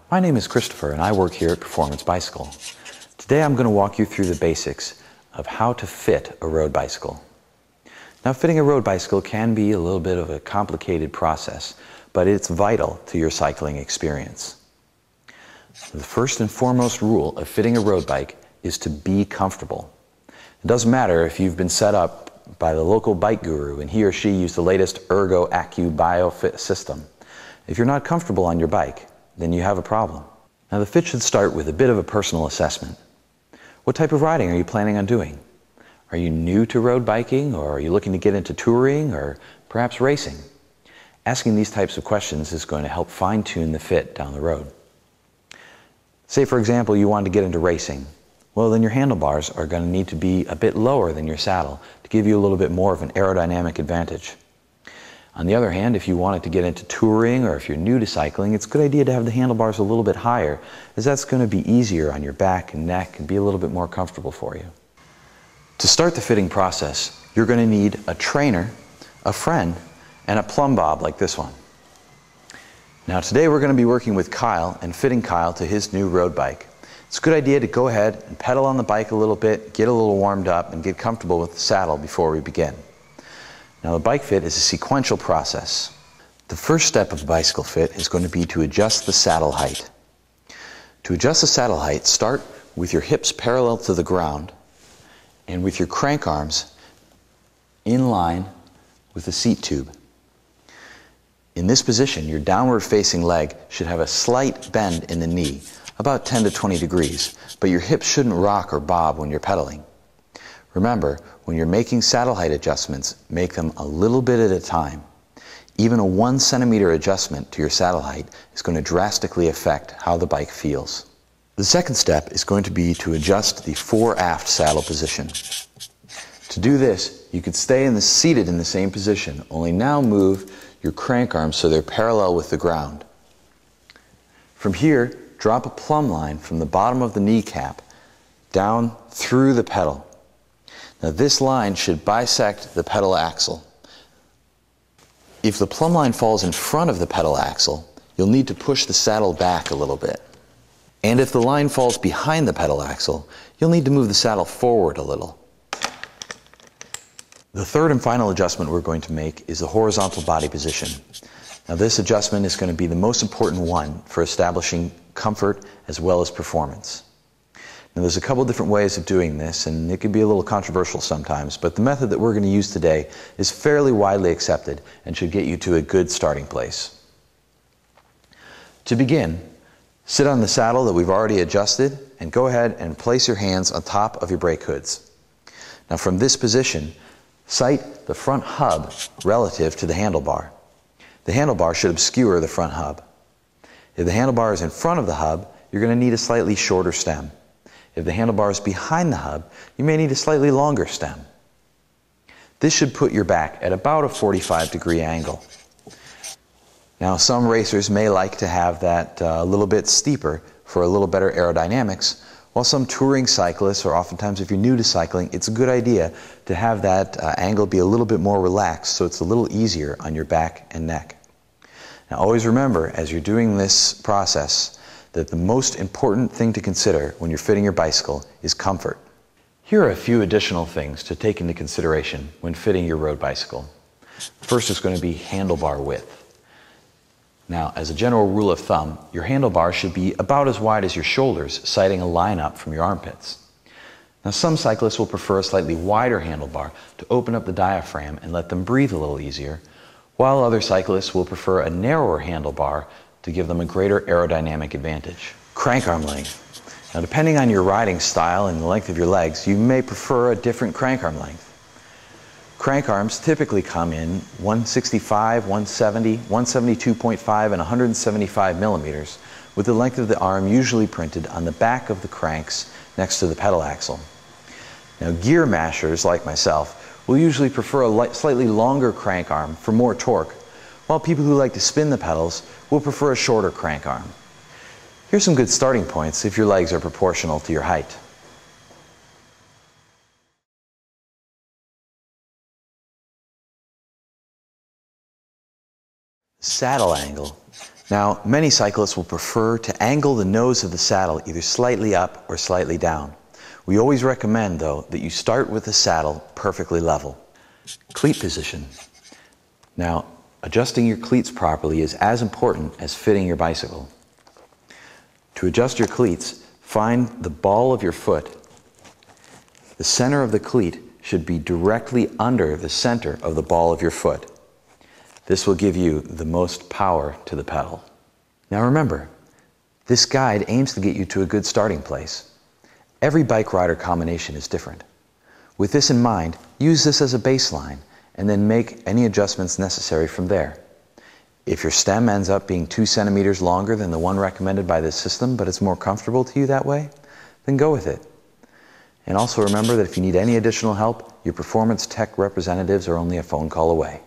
My name is Christopher and I work here at Performance Bicycle. Today I'm going to walk you through the basics of how to fit a road bicycle. Now, fitting a road bicycle can be a little bit of a complicated process, but it's vital to your cycling experience. The first and foremost rule of fitting a road bike is to be comfortable. It doesn't matter if you've been set up by the local bike guru and he or she used the latest Ergo Accu BioFit system. If you're not comfortable on your bike, then you have a problem. Now, the fit should start with a bit of a personal assessment. What type of riding are you planning on doing? Are you new to road biking, or are you looking to get into touring or perhaps racing? Asking these types of questions is going to help fine-tune the fit down the road. Say, for example, you wanted to get into racing. Well, then your handlebars are going to need to be a bit lower than your saddle to give you a little bit more of an aerodynamic advantage. On the other hand, if you wanted to get into touring or if you're new to cycling, it's a good idea to have the handlebars a little bit higher, as that's going to be easier on your back and neck and be a little bit more comfortable for you. To start the fitting process, you're going to need a trainer, a friend, and a plumb bob like this one. Now, today we're going to be working with Kyle and fitting Kyle to his new road bike. It's a good idea to go ahead and pedal on the bike a little bit, get a little warmed up, and get comfortable with the saddle before we begin. Now, the bike fit is a sequential process. The first step of the bicycle fit is going to be to adjust the saddle height. To adjust the saddle height, start with your hips parallel to the ground and with your crank arms in line with the seat tube. In this position, your downward facing leg should have a slight bend in the knee, about 10 to 20 degrees, but your hips shouldn't rock or bob when you're pedaling. Remember, when you're making saddle height adjustments, make them a little bit at a time. Even a 1 centimeter adjustment to your saddle height is going to drastically affect how the bike feels. The second step is going to be to adjust the fore-aft saddle position. To do this, you could stay seated in the same position, only now move your crank arms so they're parallel with the ground. From here, drop a plumb line from the bottom of the kneecap down through the pedal. Now, this line should bisect the pedal axle. If the plumb line falls in front of the pedal axle, you'll need to push the saddle back a little bit. And if the line falls behind the pedal axle, you'll need to move the saddle forward a little. The third and final adjustment we're going to make is the horizontal body position. Now, this adjustment is going to be the most important one for establishing comfort as well as performance. Now, there's a couple different ways of doing this, and it can be a little controversial sometimes, but the method that we're going to use today is fairly widely accepted and should get you to a good starting place. To begin, sit on the saddle that we've already adjusted and go ahead and place your hands on top of your brake hoods. Now, from this position, sight the front hub relative to the handlebar. The handlebar should obscure the front hub. If the handlebar is in front of the hub, you're going to need a slightly shorter stem. If the handlebar is behind the hub, you may need a slightly longer stem. This should put your back at about a 45-degree angle. Now, some racers may like to have that a little bit steeper for a little better aerodynamics, while some touring cyclists, or oftentimes if you're new to cycling, it's a good idea to have that angle be a little bit more relaxed so it's a little easier on your back and neck. Now, always remember, as you're doing this process, that the most important thing to consider when you're fitting your bicycle is comfort. Here are a few additional things to take into consideration when fitting your road bicycle. First is going to be handlebar width. Now, as a general rule of thumb, your handlebar should be about as wide as your shoulders, sighting a line up from your armpits. Now, some cyclists will prefer a slightly wider handlebar to open up the diaphragm and let them breathe a little easier, while other cyclists will prefer a narrower handlebar to give them a greater aerodynamic advantage. Crank arm length. Now, depending on your riding style and the length of your legs, you may prefer a different crank arm length. Crank arms typically come in 165, 170, 172.5, and 175 millimeters, with the length of the arm usually printed on the back of the cranks next to the pedal axle. Now, gear mashers like myself will usually prefer a slightly longer crank arm for more torque, while people who like to spin the pedals will prefer a shorter crank arm. Here's some good starting points if your legs are proportional to your height. Saddle angle Now, many cyclists will prefer to angle the nose of the saddle either slightly up or slightly down. We always recommend, though, that you start with the saddle perfectly level. Cleat position. Now, adjusting your cleats properly is as important as fitting your bicycle. To adjust your cleats, find the ball of your foot. The center of the cleat should be directly under the center of the ball of your foot. This will give you the most power to the pedal. Now remember, this guide aims to get you to a good starting place. Every bike rider combination is different. With this in mind, use this as a baseline and then make any adjustments necessary from there. If your stem ends up being 2 centimeters longer than the one recommended by this system, but it's more comfortable to you that way, then go with it. And also remember that if you need any additional help, your performance tech representatives are only a phone call away.